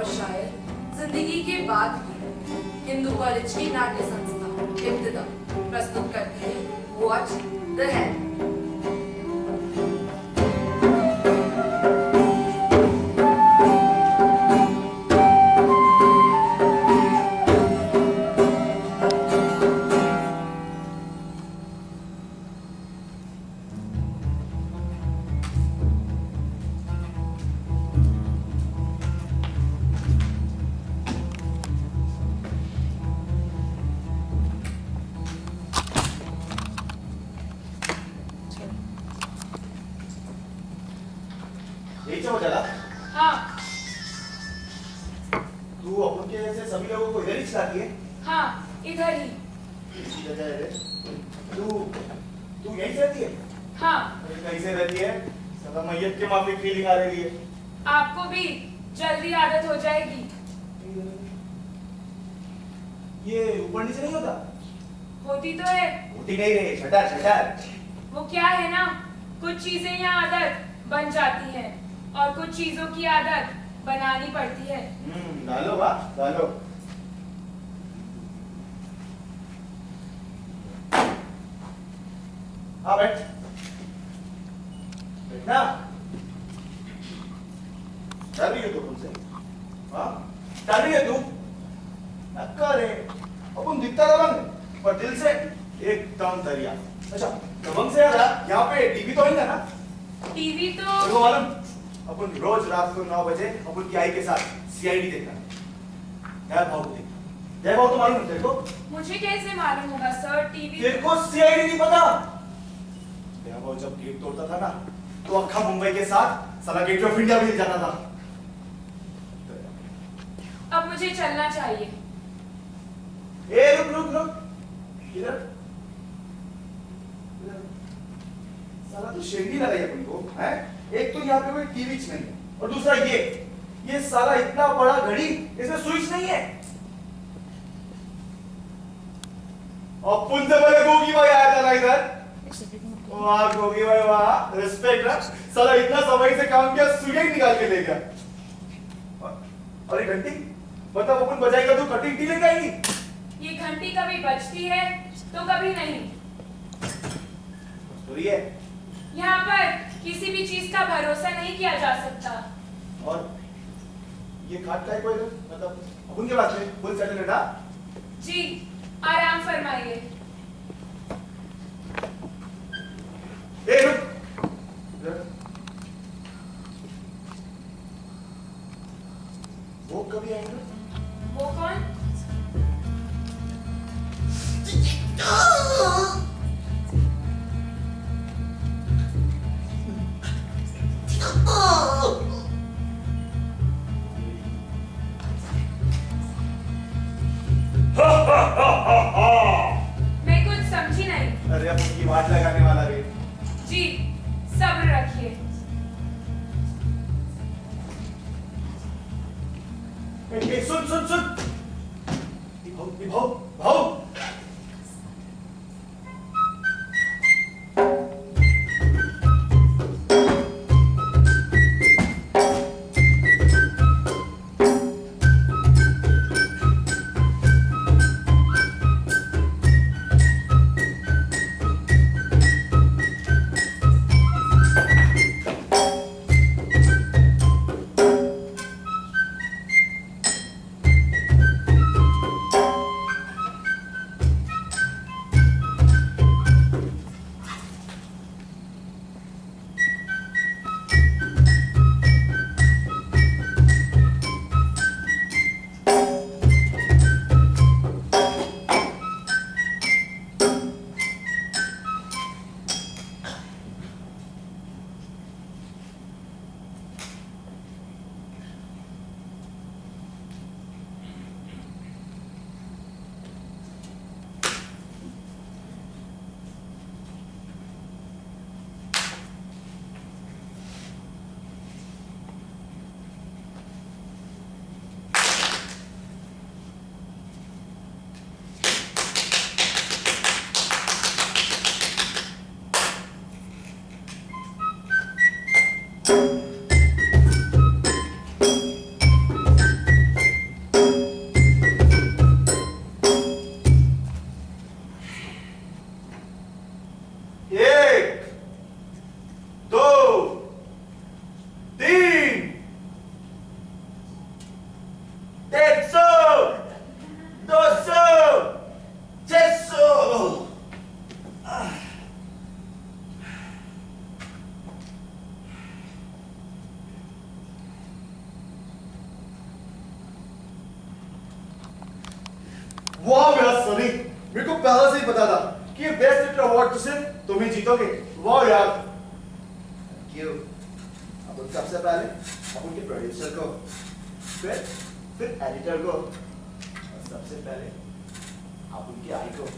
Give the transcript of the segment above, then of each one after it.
और शायर जिंदगी के बाद की हिंदू कॉलेज की नाट्य संस्था इब्तिदा प्रस्तुत करती है वॉच द हैंड। यही हो चला। हाँ तू अपन के ऐसे सभी लोगों को इधर ही खिलाती है? हाँ इधर ही। इसी जगह है रे। तू यहीं से रहती है? हाँ अरे कहीं से रहती है? सदा मैयत के माफिक फीलिंग आ रही है। आपको भी जल्दी आदत हो जाएगी। ये ऊपर नीचे नहीं होता? होती तो है। होती नहीं रे, छटार छटार। वो क्या है ना, कुछ चीजें यहाँ आदत बन जाती हैं और कुछ चीजों की आदत बनानी पड़ती है। डालो वाह डालो। हाँ बैठ बैठना। डर रही है तू तुमसे? हाँ डर रही है तू? नक्का रे, अपन दिखता दबंग पर दिल से एकदम दरिया। अच्छा दबंग से यार यहाँ पे टीवी तो नहीं है ना? टीवी तो वो मालूम अपन रोज रात को 9 बजे अपन की आई के साथ सीआईडी देखना। जय भाव देखना। जय भाव तो मालूम है तेरे को? मुझे कैसे मालूम होगा सर? टीवी तेरे को सीआईडी नहीं पता? जय भाव जब गेट तोड़ता था ना तो अक्खा मुंबई के साथ साला गेट ऑफ इंडिया भी हिल जाता था। अब मुझे चलना चाहिए। ए रुक रुक रुक इधर साला तो शेंडी लगाई अपन को है। एक तो यहाँ पे कोई टीवी नहीं है और दूसरा ये साला इतना बड़ा घड़ी, इसमें स्विच नहीं है। अपन से पहले गोगी भाई आया था ना इधर। वाह गोगी भाई वाह, रिस्पेक्ट रख। साला इतना समय से काम किया, सुई ही निकाल के ले गया। अरे घंटी मतलब अपन बजाएगा तो कटिंग टी लेके आएगी? ये घंटी कभी बजती है तो कभी नहीं। तो ये यहाँ पर किसी भी चीज का भरोसा नहीं किया जा सकता। और ये खाट का है कोई मतलब अपन के पास में फुल सेटल बेटा? जी आराम फरमाइए। ए रुक, वो कभी आएंगे? वो कौन? मैं कुछ समझी नहीं। अरे अब उनकी वाट लगाने वाला रे। जी सब्र रखिए। सुन सुन सुन भाव भाव वाह मेरा सनी, मेरे को पहले से ही पता था कि ये बेस्ट एक्टर अवार्ड तो सिर्फ तुम ही जीतोगे। वाह यार। क्यों? अब सबसे पहले अब उनके प्रोड्यूसर को, फिर एडिटर को, और सबसे पहले आप उनकी आई को।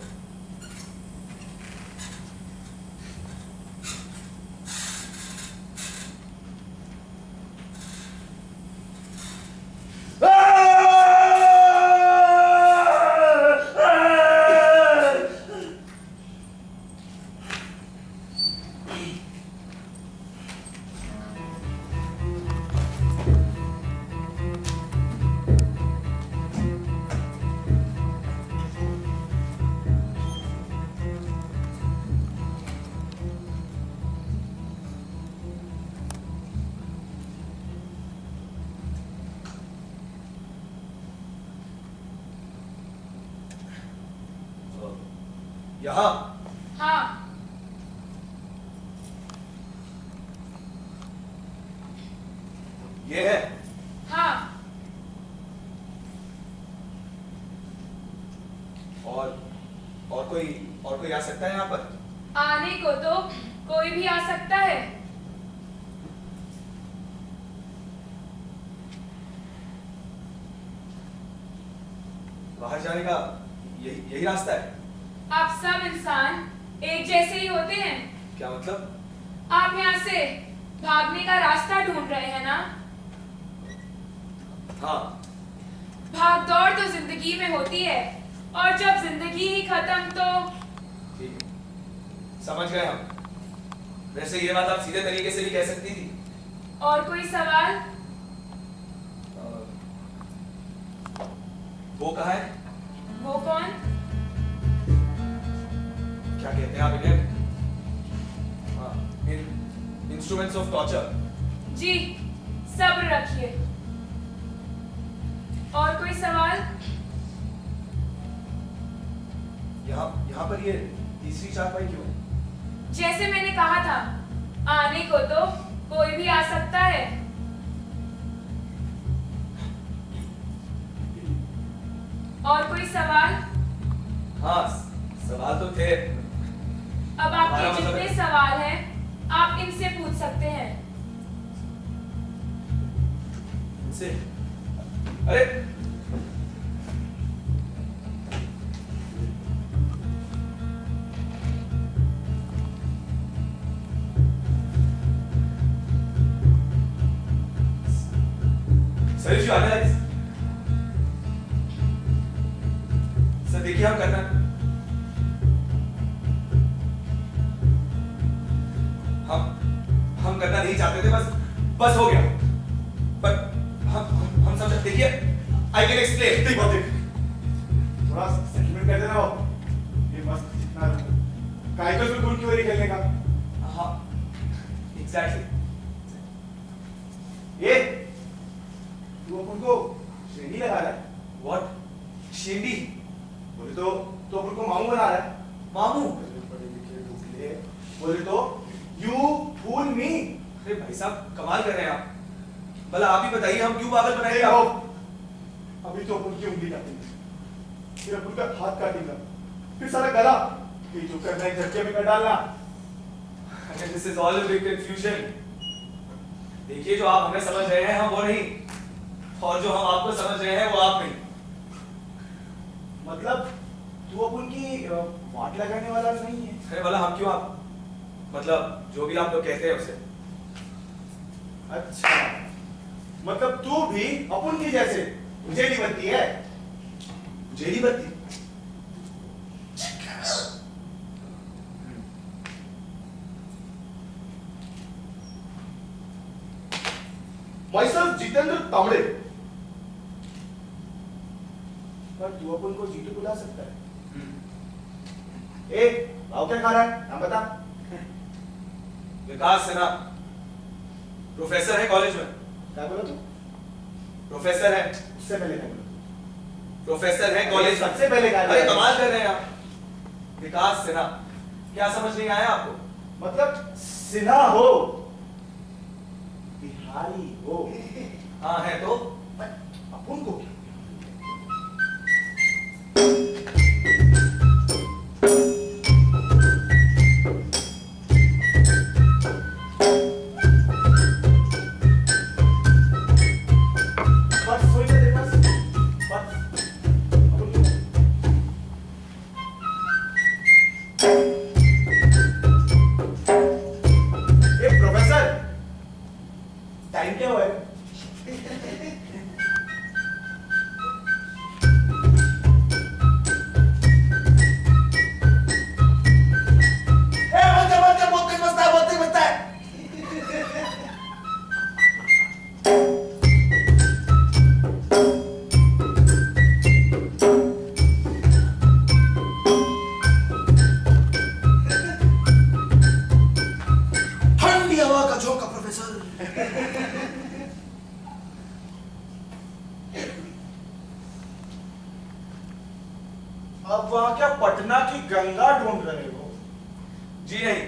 यहाँ हाँ, ये है। हाँ, और कोई आ सकता है यहाँ पर? आने को तो कोई भी आ सकता है। बाहर जाने का यही रास्ता है? आप सब इंसान एक जैसे ही होते हैं। क्या मतलब? आप यहाँ से भागने का रास्ता ढूंढ रहे हैं ना? हाँ। भाग दौड़ तो जिंदगी में होती है, और जब जिंदगी ही खत्म तो ठीक है, समझ गए हम। वैसे ये बात आप सीधे तरीके से भी कह सकती थी। और कोई सवाल? वो कहाँ है? वो कौन? क्या कहते हैं आप इन्हें? Instruments of torture. जी, सब्र रखिए। और कोई सवाल? यहाँ पर ये तीसरी चारपाई क्यों है? जैसे मैंने कहा था, आने को तो कोई भी आ सकता है। और कोई सवाल? हाँ, सवाल तो थे। अब हमारा आपके मतलब जितने है- सवाल हैं, आप इनसे पूछ सकते हैं। इनसे? अरे सर, you analyze? सर देखिए, हम करना हम करना नहीं चाहते थे, बस हो गया। पर हम समझ, देखिए, आई कैन एक्सप्लेन। ठीक बात है, थोड़ा सेटलमेंट कर देना। ये मस्त जितना काय को बिल्कुल क्यों नहीं खेलने का। हाँ, एग्जैक्टली। ये तू अपन को शेंडी लगा रहा है। व्हाट? शेंडी? बोले तो अपन को मामू बना रहा है। मामू? पढ़े लिखे ढोकले। बोले तो यू फूल मी। अरे भाई साहब, कमाल कर रहे हैं आप। भला आप ही बताइए, हम क्यों पागल बनाएंगे आपको? अभी तो अपन की उंगली काटेंगे, फिर अपन का हाथ काटेंगे, फिर सारा गला, फिर जो करना है झटके में कर डालना। This is all a big confusion. देखिए, जो आप हमें समझ रहे हैं हम वो नहीं, और जो हम आपको समझ रहे हैं वो आप नहीं। मतलब तू अपन की वाट लगाने वाला नहीं है? अरे भला हम क्यों आप, मतलब जो भी आप लोग कहते हैं उसे। अच्छा, मतलब तू भी अपन की जैसे उजेली बनती है? उजेली बनती? Myself जितेंद्र तांबड़े। पर तू अपन को जीतू बुला सकता है। ए, भाव क्या खा रहा है? नाम बता। विकास सिन्हा, प्रोफेसर है कॉलेज में। क्या बोला तू? प्रोफेसर है। उससे पहले क्या बोला? प्रोफेसर है कॉलेज। सबसे पहले क्या? अरे कमाल कर रहे हैं आप। विकास सिन्हा, क्या समझ नहीं आया आपको? मतलब सिन्हा हो, बिहारी हो। हाँ है तो अपन को क्या? टाइम क्या हुआ है? बहुत मस्त है। ठंडी हवा का झोंका प्रोफेसर। अब वहां क्या पटना की गंगा ढूंढ रहे हो? जी नहीं,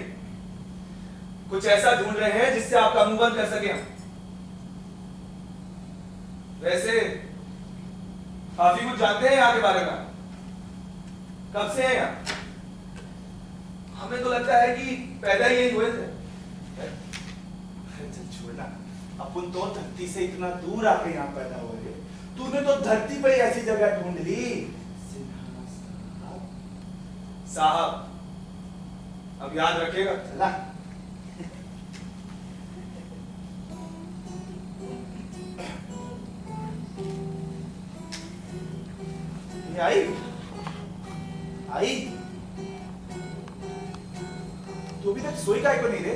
कुछ ऐसा ढूंढ रहे हैं जिससे आपका मुंह बंद कर सके हम। वैसे काफी कुछ जानते हैं यहाँ के बारे में। कब से हैं यहाँ? हमें तो लगता है कि पैदा ही यही हुए थे। चल छोड़ना, अपन तो धरती से इतना दूर आके यहाँ पैदा हुए। तूने तो धरती पे ही ऐसी जगह ढूंढ ली। साहब, अब याद रखिएगा। चला। ये आई तू अभी तक सोई काहे को नहीं रे?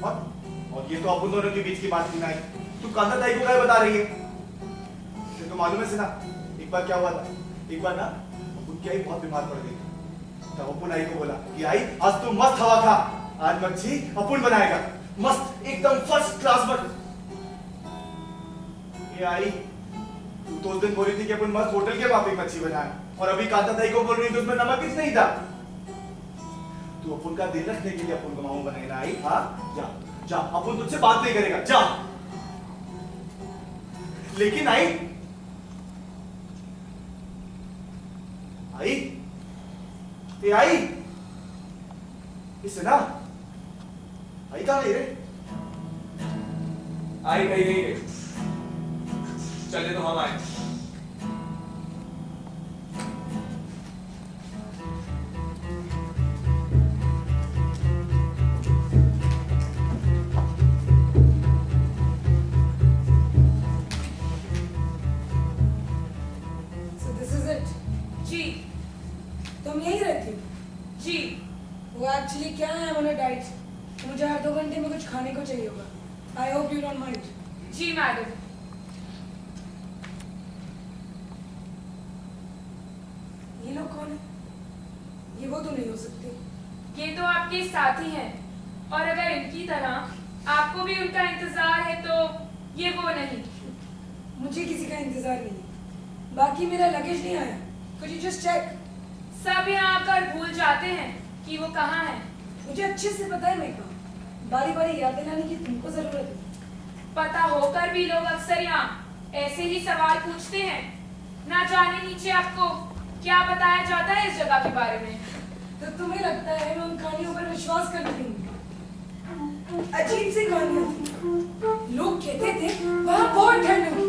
और ये तो अपन दोनों के बीच की बात नहीं आई। तू कांता ताई को क्या बता रही है? तेरे को मालूम है सिना, एक बार क्या हुआ था? एक बार ना अपन की आई बहुत बीमार पड़ गई। तब अपन आई को बोला कि आई आज तू मस्त हवा खा, आज मच्छी अपन बनाएगा, मस्त एकदम फर्स्ट क्लास मत। ये आई तू तो उस दिन बोली थी कि अपन मस्त होटल के माफी मच्छी बनाए, और अभी कांता ताई को बोल रही थी उसमें नमक किस नहीं था। तू अपन का दिल रखने के लिए अपन को मामू बनाएगा। आई हाँ जा जा, अपन तुझसे बात नहीं करेगा, जा। लेकिन आई इसे ना आई कहाँ गई रे? आई कहीं नहीं गई। चले तो हम आए। So this is it. जी तुम यहीं रहती हो? जी। वो एक्चुअली क्या है, I'm on a diet. मुझे हर 2 घंटे में कुछ खाने को चाहिए होगा. I hope you don't mind. जी मैडम। ये लोग कौन है? ये वो तो नहीं हो सकते. ये तो आपके साथी हैं, और अगर इनकी तरह आपको भी उनका इंतजार है तो ये वो नहीं। मुझे किसी का इंतजार नहीं है. बाकी मेरा लगेज नहीं आया. Could you just check? सब यहाँ आकर भूल जाते हैं कि वो कहाँ है। मुझे अच्छे से पता है मैं कहाँ. बारी बारी याद दिलाने की तुमको जरूरत है. पता होकर भी लोग अक्सर यहाँ ऐसे ही सवाल पूछते हैं। ना जाने नीचे आपको क्या बताया जाता है इस जगह के बारे में। तो तुम्हें लगता है मैं उन कहानियों पर विश्वास करती हूँ? अजीब सी कहानियां थी. लोग कहते थे वहाँ बहुत ठंड होगी,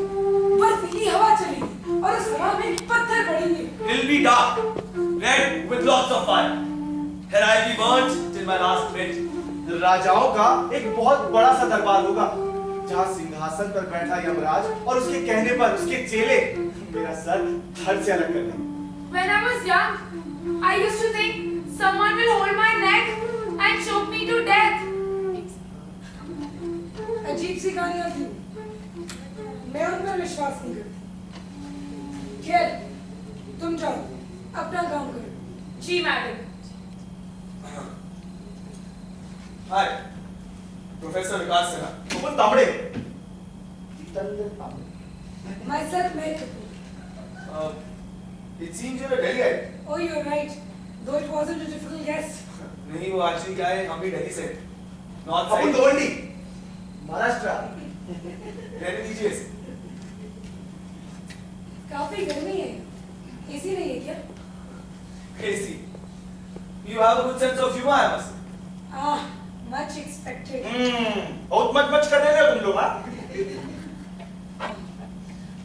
बर्फीली हवा चलेगी और उस हवा में पत्थर पड़ेंगे. It'll be dark, red with lots of fire, and I'll be burnt till my last bit. राजाओं का एक बहुत बड़ा सा दरबार होगा, जहाँ सिंहासन पर बैठा यमराज और उसके कहने पर उसके चेले मेरा सर धड़ से अलग कर देंगे. When I was young, I used to think someone will hold my neck and choke me to death. अजीब सी कहानियां थी. मैं उन पर विश्वास नहीं करती. खैर, तुम जाओ, अपना काम करो. जी madam. Hi, professor Vikas Sinha. Upon तांबड़े. Myself, Mary Kapoor. It seems you're a Delhiite. Oh, you're right. Though it wasn't a difficult guess. नहीं, वो एक्चुअली क्या है, हम भी दिल्ली से, नॉर्थ अपन साइड। गोल्डी, महाराष्ट्र. रहने दीजिए इसे। काफी गर्मी है. एसी नहीं है क्या? Crazy. You have a good sense of humor, I must say. Much expected. बहुत मच कर रहे हो तुम लोग. हाँ,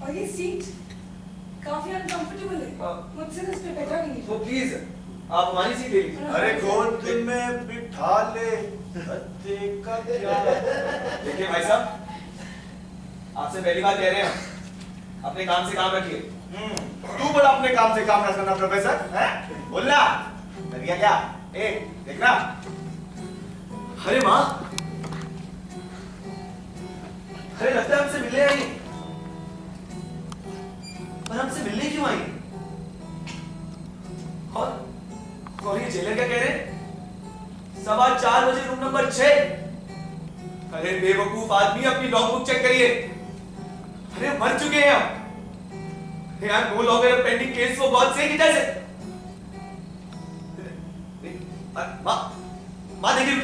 और ये सीट काफी अनकंफर्टेबल है. हाँ. मुझसे तो इस पे बैठा नहीं So है. please, आप हमारी सीट ले लीजिए। अरे गोद में बिठा ले अत्ते का क्या। देखिए भाई साहब, आपसे पहली बार कह रहे हैं, अपने काम से काम रखिए। तू बड़ा अपने काम से काम ना करना प्रोफेसर, हैं? बोलना लगिया क्या? ए देखना। अरे माँ, अरे लगता है हमसे मिलने आई, पर हमसे मिलने क्यों आई? और ये जेलर क्या कह रहे हैं? 4:15 बजे रूम नंबर 6। अरे बेवकूफ आदमी, अपनी लॉग बुक चेक करिए। अरे मर चुके हैं हम। यार no longer pending case for God sake it ऐसे। माँ देखिए,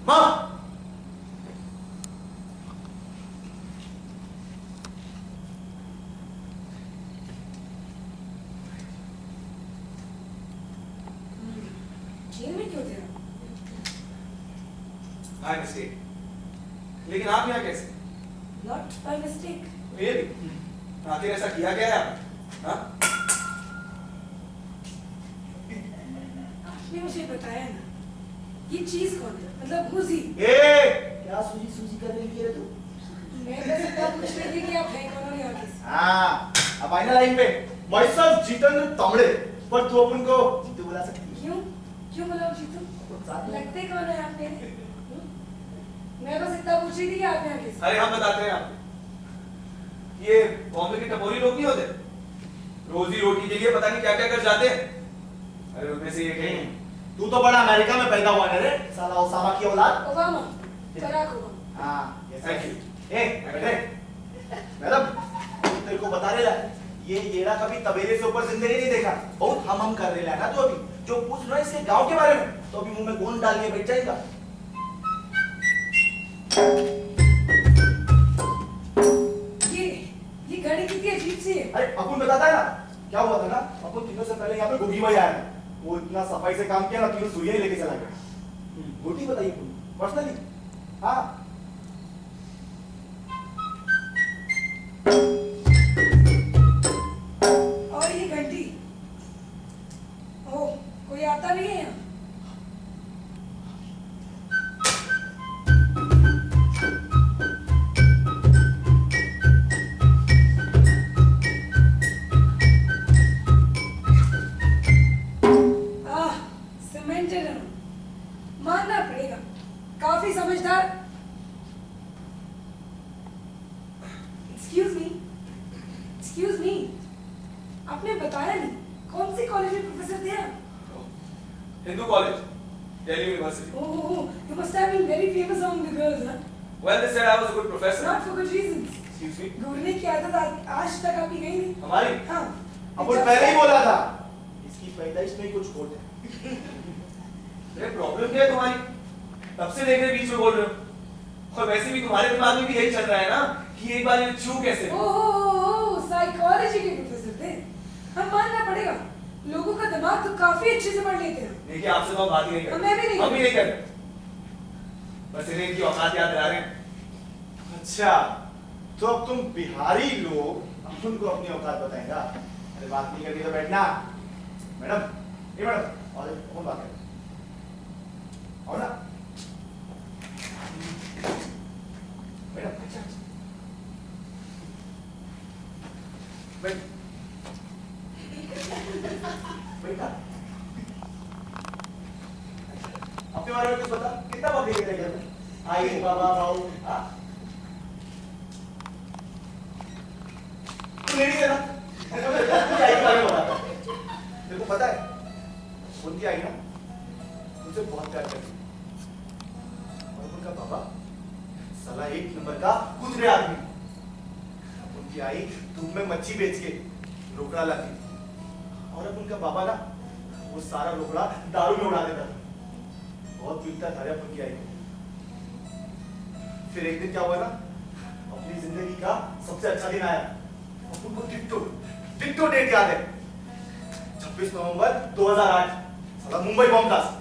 माँ। जेल में क्यों थे? By mistake. लेकिन आप यहाँ कैसे? Not by mistake. रियली? आखिर ऐसा किया क्या है आपने? हाँ? आपने मुझे बताया ना, ये चीज कौन है? मतलब हुजी। क्या सूजी सूजी करने लगी है तू? मैं बस इतना पूछ रही थी कि आप हैं कौन और यहाँ किस? हाँ, अब आई ना लाइन पे। myself जीतन तांबड़े, पर तू अपन को जीतू बुला सकती है। क्यों? क्यों बुलाऊं जीतू? लगते कौन है आप मेरे? मैं बस इतना पूछ रही थी कि आप यहाँ किस? अरे हम बताते हैं आपको। ये बॉम्बे के टपोरी लोग नहीं होते, रोजी रोटी के लिए पता नहीं क्या क्या कर जाते हैं। अरे उनमें से एक है। तू तो बड़ा अमेरिका में पैदा हुआ है रे, साला ओसामा की औलाद। Obama, Barack Obama. हाँ, ये थैंक यू। बैठे। मैडम, तेरे को बता रहे ये येड़ा कभी तबेले से ऊपर जिंदगी नहीं देखा। बहुत हम कर रहे हैं ना तू अभी। जो पूछ रहा है इसके गांव के बारे में, तो अभी मुंह में गोंद डाल के बैठ जाएगा। ये घड़ी कितनी अजीब सी है। अरे अपन बताता है ना, क्या हुआ था ना, अपन तीनों से पहले यहाँ पे गोगी भाई आया था। वो इतना सफाई से काम किया ना, तीनों सुइयां ही लेके चला गया। गोटी बताइए पर्सनली। हाँ, और ये घंटी, ओह, कोई आता नहीं है यहाँ? सीमेंटेड है, मानना पड़ेगा, काफी समझदार। एक्सक्यूज मी, आपने बताया नहीं कौन सी कॉलेज में प्रोफेसर थे आप? Hindu college, Delhi university. Oh, you must have been very famous among the girls, huh? Well, they said I was a good professor. Not for good reasons. Excuse me. घूरने की आदत आज तक आपकी गई नहीं। हमारी? हाँ। अपन पहले ही बोला था, इसकी पैदाइश में ही कुछ खोट है। अरे प्रॉब्लम क्या है तुम्हारी? तब से देख रहे बीच में बोल रहे हो। और वैसे भी तुम्हारे दिमाग में भी यही चल रहा है ना कि एक बार ये छू कैसे? ओह, साइकोलॉजी के प्रोफेसर थे। हम मानना पड़ेगा, लोगों का दिमाग तो काफी अच्छे से पढ़ लेते हैं। देखिए आपसे तो हम बात ही नहीं करते। मैं भी नहीं हम भी नहीं करते। बस इन्हें इनकी औकात याद दिला रहे हैं। अच्छा, तो अब तुम बिहारी लोग अपन को अपनी औकात बताएंगा? अरे बात नहीं करनी तो बैठना। मैडम, ये मैडम, और कौन बात है? और ना मैडम, अच्छा बैठ बैठा। अपने बारे में कुछ बता, कितना वक्त लेके घर में? आई बाबा भाऊ, हाँ? तू लेडी है ना? उनकी आई के बारे में बता। तेरे को पता है, उनकी आई ना मुझसे बहुत प्यार करती है। और उनका बाबा साला एक नंबर का कुतरे आदमी। उनकी आई धूप में मच्छी बेच के रोकड़ा लाती, और अब उनका बाबा ना वो सारा रोकड़ा दारू में उड़ा देता था। बहुत पीटता था अब उनकी आई को। फिर एक दिन क्या हुआ ना, अपनी जिंदगी का सबसे अच्छा दिन आया। अब उनको डिट्टो डेट याद है, 26 नवंबर 2008। साला मुंबई बम ब्लास्ट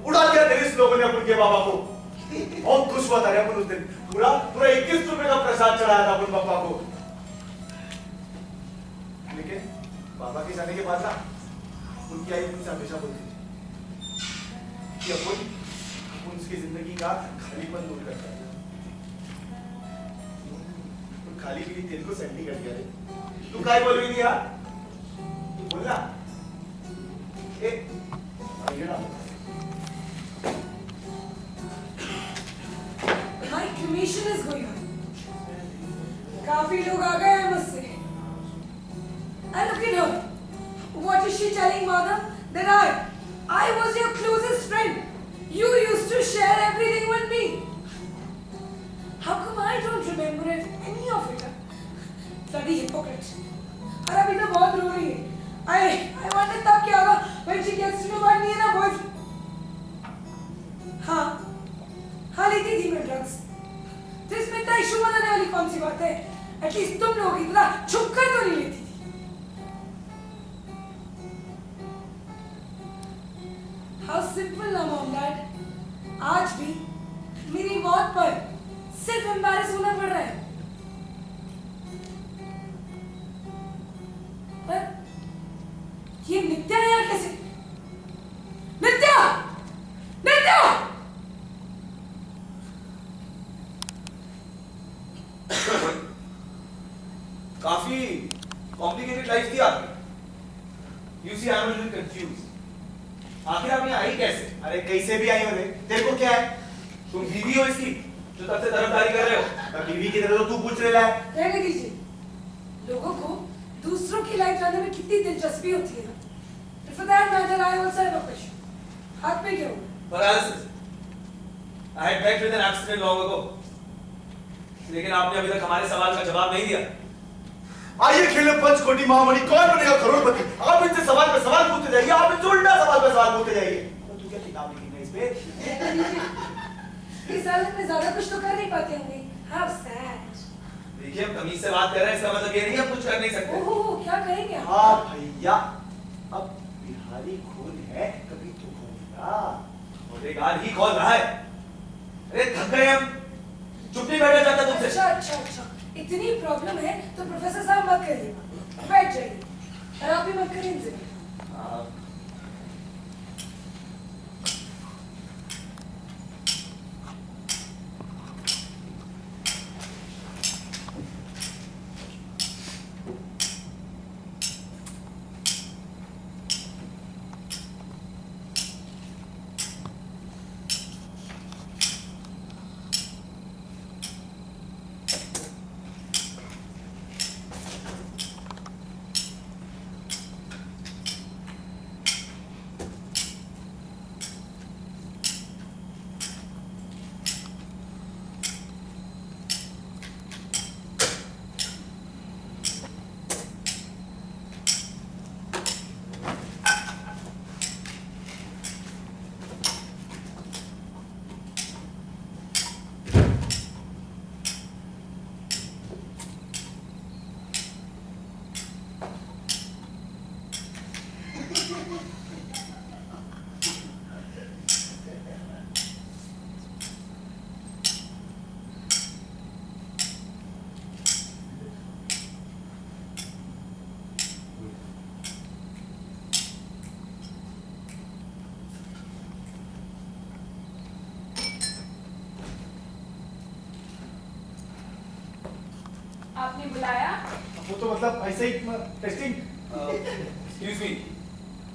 उड़ा दिया टेररिस्ट लोगों ने अपन के बाबा को। बहुत खुश हुआ था रे अपन उस दिन। पूरा 21 रुपए का प्रसाद चढ़ाया था अपन पापा को। लेकिन बाबा के जाने के बाद ना उनकी आई मुझसे हमेशा बोलती थी, कि अपन उसकी जिंदगी का खालीपन दूर करता है। तो खाली भी तेरे को सेंडी कर दिया रे। तू काय बोल रही थी यार? बोल ना। ये ना। My cremation is going on. काफी लोग आ गए हैं मुझसे। And look at her. What is she telling mother? That I was your closest friend. You used to share everything with me. How come I don't remember any of it? Bloody hypocrite. और अभी तो बहुत रो रही है. I wonder तब क्या होगा when she gets to know about me and her boyfriend. हाँ लेती थी मैं ड्रग्स। तो इसमें इतना इशू बनाने वाली कौन सी बात है? एटलीस्ट तुम लोग इतना छुप कर तो नहीं लेती थी। How simple ना मॉम डैड। आज भी मेरी मौत पर सिर्फ एम्बैरेस होना पड़ रहा है। पर ये नित्या यहाँ कैसे? नित्या! नित्या! काफी कॉम्प्लिकेटेड लाइफ थी आपकी। You see, I am a little confused. आखिर आप यहाँ आई कैसे? अरे कैसे भी आई हो रे? तेरे को क्या है? तुम बीवी हो इसकी, जो तब से तरफदारी कर रहे हो। अब बीवी की तरह तो तू पूछ रहा है। रहने दीजिए। लोगों को दूसरों की लाइफ जानने में कितनी दिलचस्पी होती है ना। For that matter, I also have a question. हाथ में क्या हुआ? Paralysis. I had met with an accident long ago. लेकिन आपने अभी तक हमारे सवाल का जवाब नहीं दिया। आइए खेले पंचकोटी महामणि, कौन बनेगा करोड़पति? आप इनसे सवाल पे सवाल पूछते जाइए, आप इनसे उल्टा सवाल पे सवाल पूछते जाइए। तो तू क्या किताब लिखेगा इस पे? इस हालत में ज्यादा कुछ तो कर नहीं पाते होंगे। How sad. देखिए, हम तमीज से बात कर रहे हैं, इसका मतलब ये नहीं हम कुछ कर नहीं सकते। ओह, क्या करेंगे आप? हाँ भैया, अब बिहारी खून है, कभी तो खोलेगा। खोलेगा ही खोल रहा है। अरे थक गए हम, चुप नहीं बैठा जाता तुमसे। अच्छा। इतनी प्रॉब्लम है तो प्रोफेसर साहब मत करिए, बैठ जाइए। और आप भी मत करिए इनसे। आपने बुलाया? वो तो मतलब ऐसे ही टेस्टिंग। Excuse me,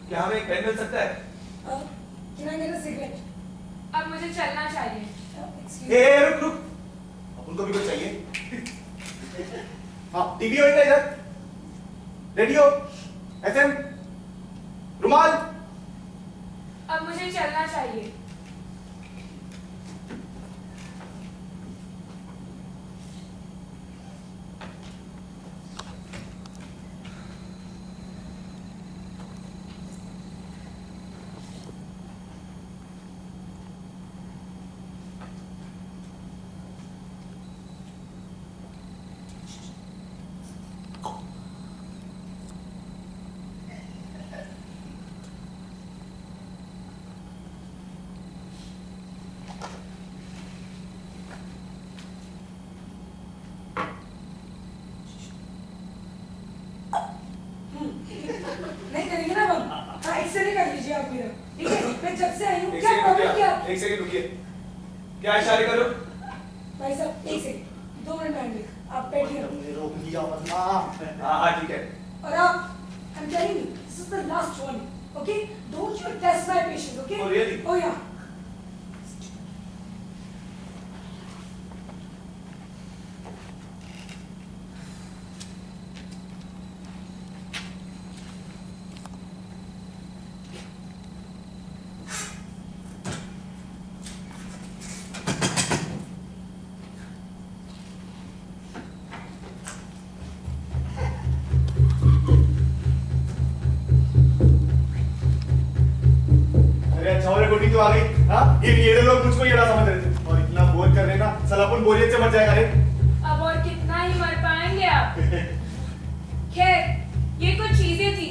क्या हमें एक पेन मिल सकता है? Can I get a cigarette? अब मुझे चलना चाहिए। Excuse me. रुक, अपन को भी कुछ चाहिए। हाँ, टीवी होगा इधर, रेडियो, एफएम, रुमाल। अब मुझे चलना चाहिए। एक सेकंड रुकिए, क्या इशारे करो? भाई साहब एक सेकंड, 2 मिनट टाइम आप बैठिए। रोक दिया वरना हाँ ठीक है। और आप I'm telling you, this is the last warning, okay? Don't you test my patience, okay? Oh, really? Oh, yeah. अरे अच्छा हो गोटी तो आ गई। हाँ ये लोग मुझको ये ना समझ रहे थे और इतना बोझ कर रहे ना, साला अपन बोरियत से मर जाएगा रे। अब और कितना ही मर पाएंगे आप? खैर, ये कुछ चीजें थी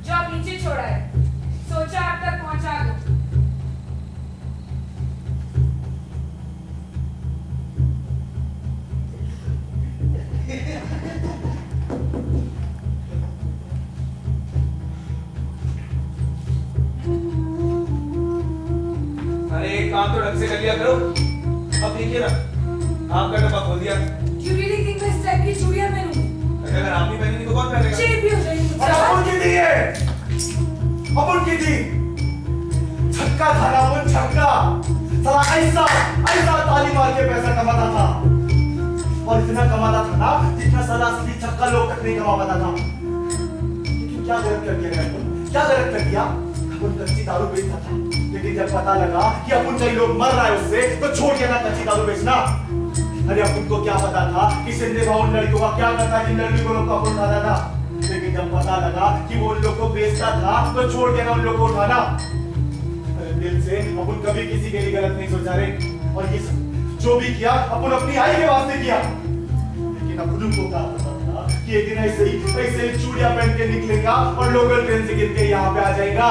जो आप नीचे छोड़ा है, सोचा आप तक पहुंचा दो। अरे एक काम तो ढंग से कर लिया करो। अब देखिए ना, आपका डब्बा खोल दिया। Do you really think मैं इस टाइप की चूड़ियां पहनूं? अगर आप नहीं पहनेंगे तो कौन पहनेगा? शेप भी हो जाएगी मुझसे। अरे अपन की थी ये, अपन की थी। छक्का था ना अपन, छक्का। साला ऐसा ऐसा ताली मार के पैसा कमाता था और इतना कमाता था ना जितना साला असली छक्का लोग तक नहीं कमा पाता था। लेकिन क्या गलत कर दिया अपन? क्या गलत कर दिया? अपन कच्ची दारू बेचता था, लेकिन जब पता लगा कि अपन कई लोग मर रहा है उससे, तो छोड़ दिया ना कच्ची दारू बेचना। अरे अपन को क्या पता था कि सिंधे भाव उन लड़कियों का क्या करता है जिन लड़कियों को लोग का फोन उठाता था। लेकिन जब पता लगा कि वो उन लोग को बेचता था, तो छोड़ दिया ना उन लोग को उठाना। अरे दिल से अपन कभी किसी के लिए गलत नहीं सोचा रे, और ये सब जो भी किया अपन अपनी आई के वास्ते किया। लेकिन अपन को क्या पता था कि एक दिन ऐसे ही चूड़ियां पहन के निकलेगा और लोकल ट्रेन से गिर के यहाँ पे आ जाएगा।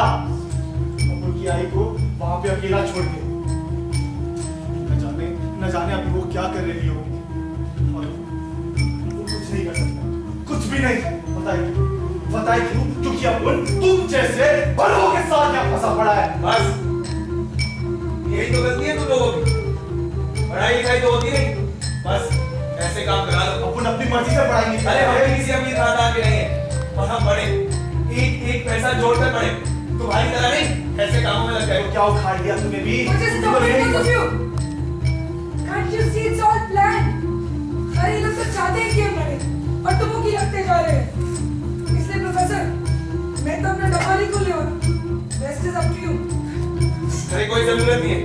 अपन की आई को वहां पे अकेला छोड़ के न जाने अभी वो क्या कर रही होगी, और वो कुछ नहीं कर सकता, कुछ भी नहीं। बताइए क्यों? क्योंकि अपन तुम जैसे बड़ों के साथ यहाँ फंसा पड़ा है। बस यही तो गलती है तुम लोगों की। पढ़ाई लिखाई तो होती नहीं, बस ऐसे काम करा लो। अपन अपनी मर्जी से पढ़ाई नहीं अरे हमें किसी अमीर खानदान के नहीं है, और हम बड़े एक एक पैसा जोड़कर पढ़े, तुम्हारी तरह नहीं ऐसे कामों में लग गए। तो क्या उखाड़ लिया तूने भी? मुझे stop it, both of you. Can't you see it's all planned? अरे ये लोग तो चाहते हैं कि हम लड़ें, और तुम मुझे लगते जा रहे हैं। इसलिए प्रोफेसर, मैं तो अपना डब्बा नहीं खोले और rest is up to you. अरे कोई जरूरत नहीं है,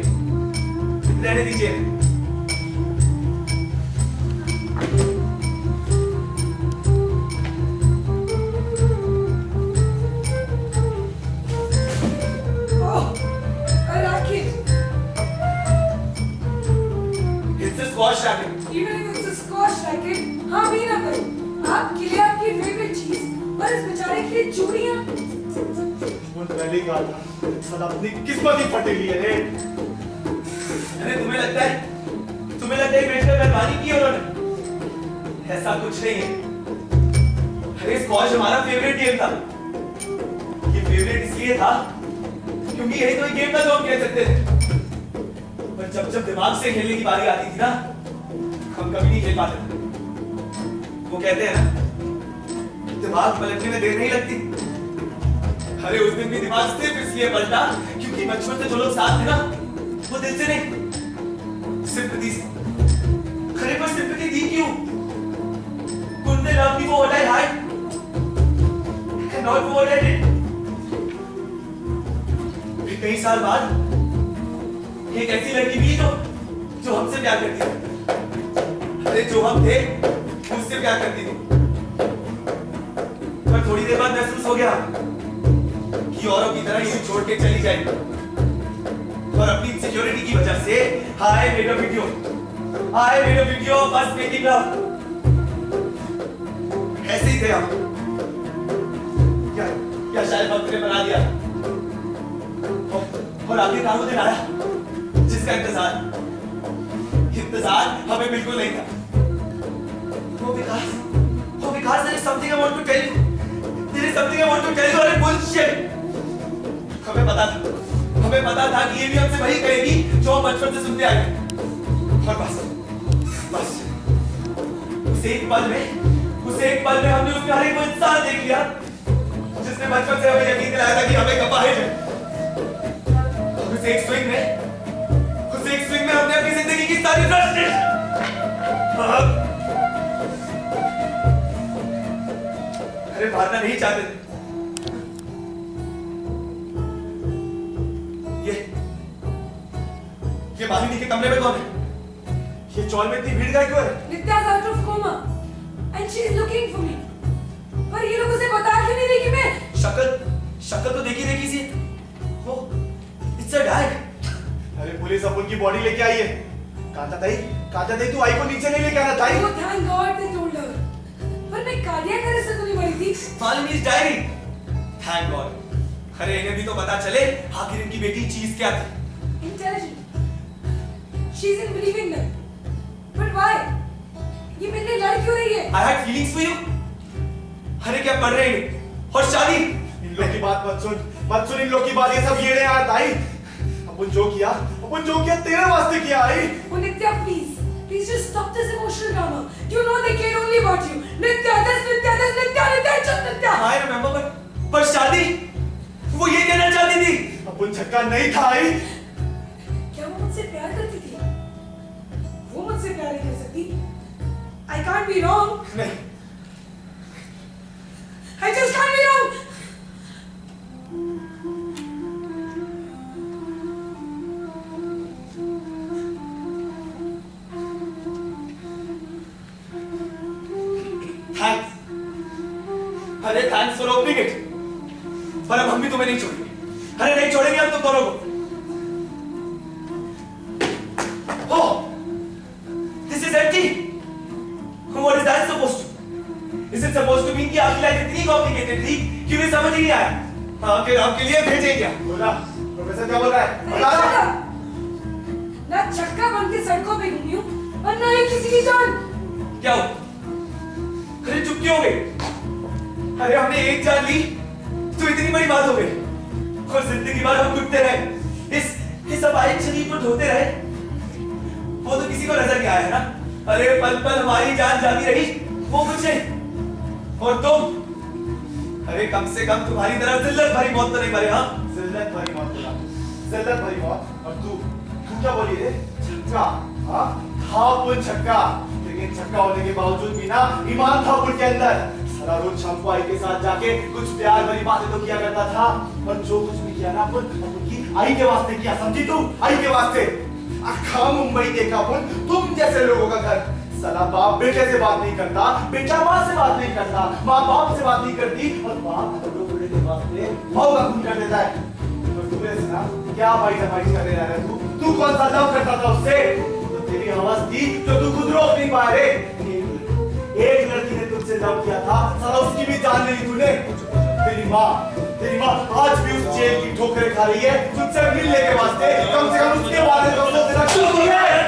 रहने दीजिए। Oh, I like it. It's a squash racket. Even if it's a squash racket, हाँ भी ना करो। आपके लिए आपकी फेवरेट चीज, और इस बेचारे के लिए चूड़ियां। वो पहले कहा था, साला अपनी किस्मत ही फटेगी है रे। अरे तुम्हें लगता है बेचकर मेहरबानी की उन्होंने? ऐसा कुछ नहीं है। अरे स्क्वॉश हमारा फेवरेट गेम था। ये फेवरेट इसलिए था क्योंकि यही तो एक गेम था जो हम खेल सकते थे। पर जब दिमाग से खेलने की बारी आती थी ना, हम कभी नहीं खेल पाते थे। वो कहते हैं ना, दिमाग पलटने में देर नहीं लगती। अरे उस दिन भी दिमाग सिर्फ इसलिए पलटा क्योंकि बचपन से जो लोग साथ थे ना, वो दिल से नहीं, सिंपैथी से। अरे पर सिंपैथी दी क्यों? Couldn't they love me for what I had and not for what I did? फिर कई साल बाद एक ऐसी लड़की मिली जो हमसे प्यार करती थी। अरे जो हम थे उससे प्यार करती थी। पर थोड़ी देर बाद महसूस हो गया कि औरों की तरह इसे छोड़ के चली जाएगी, और अपनी इनसिक्योरिटी की वजह से I made a video of us making love। ऐसे ही थे हम। क्या शायद वक्त ने बना दिया, और आखिरकार वो दिन आया जिसका इंतजार हमें बिल्कुल नहीं था। वो विकास, there is something I want to tell you। अरे bullshit। हमें हमें पता था कि ये भी हमसे वही कहेगी जो हम बचपन से सुनते आए हैं। और बस उस एक पल में हमने उसमें हर एक वो इंसान देख लिया जिसने बचपन से हमें यकीन दिलाया था कि हमें अपाहिज है। और उस एक स्विंग में हमने अपनी जिंदगी की सारी फ्रस्ट्रेशन अरे मारना नहीं चाहते थे। ये मालिनी के कमरे में कौन है? ये चौल में इतनी भीड़ का क्यों है? Nitya's out of coma and she is looking for me. पर ये लोग उसे बता क्यों नहीं रही कि मैं शक्ल तो देखी सी वो इट्स अ डैग। अरे पुलिस अपन की बॉडी लेके आई है। कांता ताई तू आई को नीचे नहीं लेके आना ताई। Oh thank God they told her. पर मैं कार्डियक अरेस्ट से तो नहीं मरी थी। मालिनी's डायरी। Thank God. अरे इन्हें भी तो पता चले आखिर इनकी बेटी चीज क्या थी। Intelligent. She isn't believing them. But why? ये मेरे लिए लड़ क्यों रही है? I had feelings for you। अरे क्या पढ़ रहे हैं? और शादी? इन लोग की बात मत सुन इन लोग की बात। ये सब येड़े हैं ताई। अपन जो किया तेरे वास्ते किया आई। Oh Nitya please just stop this emotional drama. You know they care only about you. Nitya just Nitya. I remember पर शादी वो ये कहना चाहती थी। अपन छक्का नहीं था आई। क्या वो मुझसे प्यार करती थी? वो मुझसे प्यार नहीं कर सकती। I can't be wrong. नहीं I just can't be wrong. Thanks. अरे थैंक्स फॉर ओपनिंग इट। पर अब हम भी तुम्हें नहीं छोड़ेंगे। अरे नहीं छोड़ेंगे हम तुम दोनों को। Oh, this is empty. What is that supposed to? Is it supposed to mean कि आपकी लाइफ इतनी कॉम्प्लिकेटेड थी कि उन्हें समझ ही नहीं आया? आपके लिए भेजे क्या? बोला प्रोफेसर क्या बोल रहा है? अरे बता shut ना। up. ना छक्का बन के सड़कों पे घूमी हूँ और ना ही किसी की जान। क्या हो? अरे चुप क्यों हो गए? अरे हमने एक जान ली तो इतनी बड़ी बात हो गई और जिंदगी भर हम घुटते रहे इस अपाहिज शरीर को ढोते रहे। वो तो किसी को नजर नहीं आया है ना। अरे पल पल हमारी जान जाती रही वो कुछ नहीं। और तुम अरे कम से कम तुम्हारी तरह जिल्लत भरी मौत तो नहीं मरे। हाँ जिल्लत भरी मौत बोला। जिल्लत भरी मौत। और तू क्या बोली रे? छक्का। हाँ था अपन छक्का लेकिन छक्का होने के बावजूद भी ना ईमान था अपन के अंदर। सारा रोज शाम को आई के साथ जाके कुछ प्यार भरी बातें तो किया करता था। और जो कुछ भी किया ना अपन की आई के वास्ते किया। समझी तू? आई के वास्ते। अखा मुंबई देखा अपन तुम जैसे लोगों का घर। साला बाप बेटे से बात नहीं करता, बेटा माँ से बात नहीं करता, माँ बाप से बात नहीं करती और बाप बेटे के वास्ते भाव का खून कर देता है। तो तुम्हें सुना क्या भाई जमाई कर रहा है तू कौन सा लव करता था उससे? तो तेरी हवस थी जो तू खुद रोक नहीं पाए। एक लड़की ने तुझसे लव किया था, साला उसकी भी जान ली तूने। तेरी माँ आज भी उस जेल की ठोकरें खा रही है तुझसे मिलने के वास्ते। कम से कम उसके बारे में तो तेरा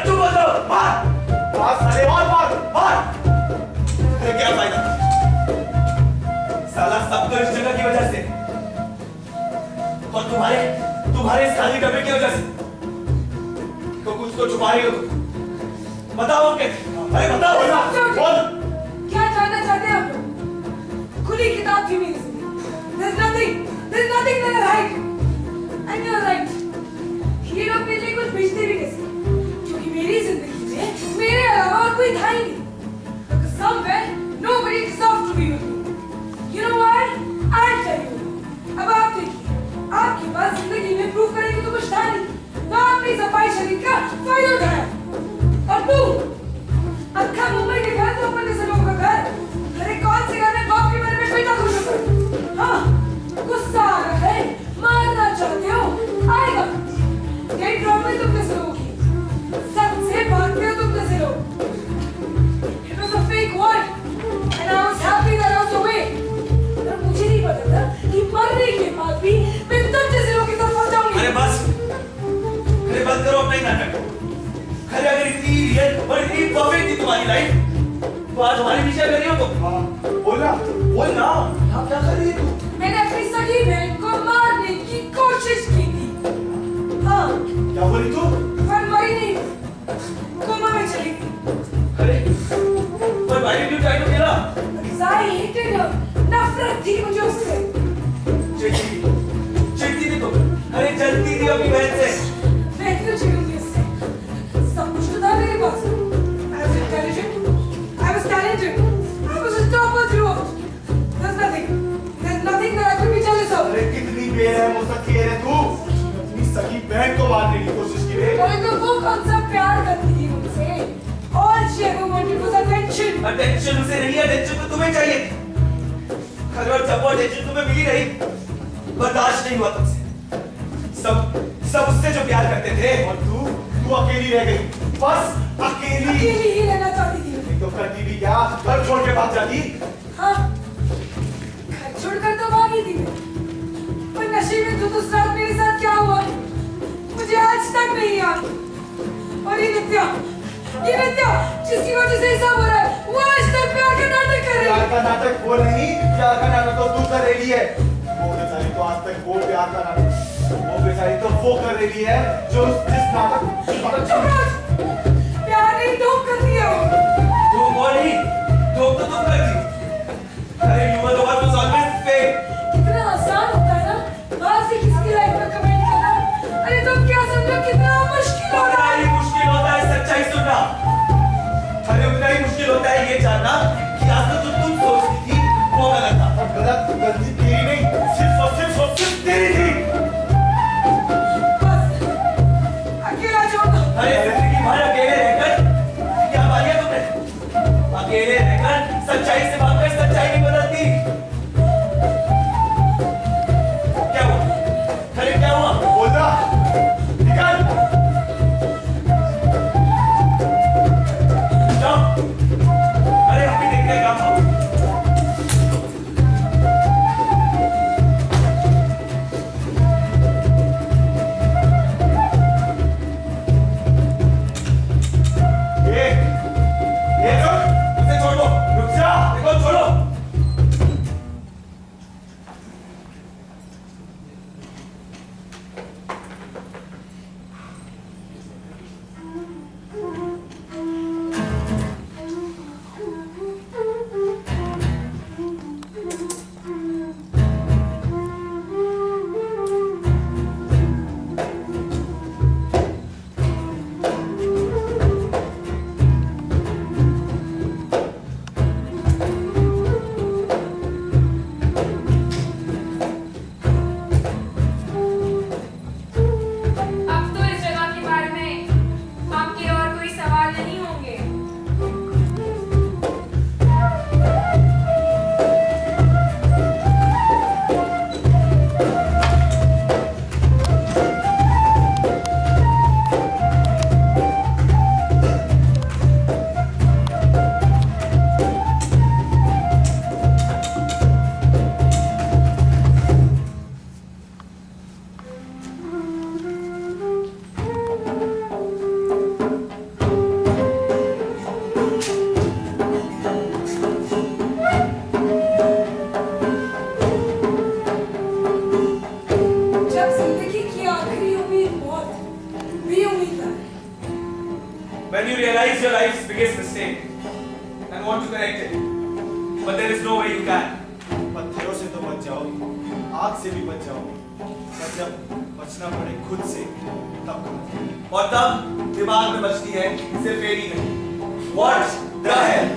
तू बोलो मार साले मार। अरे क्या फायदा? साला सब तो इस जगह की वजह से और तुम्हारे इस खाली डब्बे की वजह से। तो कुछ तो छुपा रही हो तुम। बताओ कैसे? अरे बताओ ना। बोल। क्या जानना चाहते हैं आप लोग? खुली किताब थी मेरी जिंदगी। There's nothing that I hide. And you're right. ये लोग मेरे लिए कुछ भेजते भी कैसे? क्योंकि मेरी जिंदगी में मेरे अलावा और कोई था ही नहीं। Because somewhere nobody deserved to be with me. You know why? I'll tell you. अब आप देखिए, आपके पास जिंदगी में प्रूफ करने को तो कुछ था नहीं, तो आपने इस अपाहिज शरीर का फायदा उठाया। और तू अक्खा मुंबई के घर तो अपन जैसे लोगों का घर। अरे कौन से घर में बाप के बारे में बेटा खुश होता? हाँ गुस्सा आ रहा है, मारना चाहते हो, आएगा। यही ड्रॉप में तुम जैसे लोगों की सबसे भागते हो तुम जैसे लोग। It was a fake war and I was happy that I was away. पर मुझे नहीं पता था कि मरने के बाद भी मैं तुम जैसे लोगों की तरफ पहुंच जाऊंगी। अरे बस करो अपना ही नाटक। अरे अगर इतनी रियल और इतनी परफेक्ट थी तुम्हारी लाइफ तो आज हमारे पीछे कर रही हो तुम। बोल ना क्या कर रही है तू? मैंने अपनी सगी बहन को मारने की कोशिश की थी। हाँ क्या बोली तू? पर मरी नहीं, कोमा में चली गई। अरे पर why did you try to kill her? Because I hated her, नफरत थी मुझे उससे। चिढ़ती थी तुम? अरे जलती थी अपनी बहन से। मैं क्यों चिढ़ूंगी उससे? सब कुछ तो था मेरे पास। I was intelligent, I was talented, I was a topper throughout. There's nothing that I could be jealous of. अरे कितनी बेरहम हो सकती है रे तू? अपनी सगी बहन को मारने की कोशिश की रे। अरे तो वो कौन सा प्यार करती थी मुझसे? All she ever wanted was attention. Attention उसे नहीं, attention तो तुम्हें चाहिए थी। अरे और जब वो attention तुम्हें मिली नहीं, बर्दाश्त नहीं हुआ तुमसे। सब उससे जो प्यार करते थे। और तू अकेली रह गई। बस अकेली। अकेली ही रहना चाहती थी। नहीं तो करती भी क्या? घर छोड़ के भाग जाती। हाँ, घर छोड़कर तो भागी थी मैं। पर नशे में तो उस रात मेरे साथ क्या हुआ मुझे आज तक नहीं याद। और ये नित्या जिसकी वजह से ऐसा हो रहा है, वो आज तक प्यार का नाटक कर रही प्यार है। का नाटक वो नहीं, प्यार का नाटक तो तू कर रही है। वो बेचारी तो आज तक वो प्यार का नाटक, वो बेचारी तो वो कर रही है जो जिस नाटक प्यार नहीं धोख करती है वो। तुम बोली, धोख तो तुम करती। अरे you were the one who's always fake. कितना आसान होता है ना बाहर से किसी की लाइफ में कमेंट करना। अरे तुम क्या समझो कितना मुश्किल होता उतना है। ही मुश्किल होता है सच्चाई सुनना। अरे उतना ही मुश्किल होता है ये जानना कि आज तक जो तुम सोचती थी वो गलत था। गलत गलती तेरी नहीं, सिर्फ तेरी थी। बस अकेला छोड़ दो। अरे जिंदगी भर अकेले रहकर क्या पा लिया तुमने? अकेले रहकर सच्चाई से भागकर सच्चाई नहीं बदलती। क्या हुआ? अरे क्या हुआ? बोलना, निकल। जाओ। अरे हम भी देखते हैं काम आओ। ये रुक, उसे छोड़ दो। रुक जा, देखो छोड़ो। अब तो इस जगह के बारे में आपके और कोई सवाल नहीं होंगे। जब जिंदगी की आखिरी उम्मीद मौत भी उम्मीद है। When you realize your life's biggest mistake and want to correct it, but there is no way you can. पत्थरों से तो बच जाओगी, आग से भी बच जाओगी, पर जब बचना पड़े खुद से तब करो। और तब दिमाग में बचती है सिर्फ एक ही नहीं, What the hell?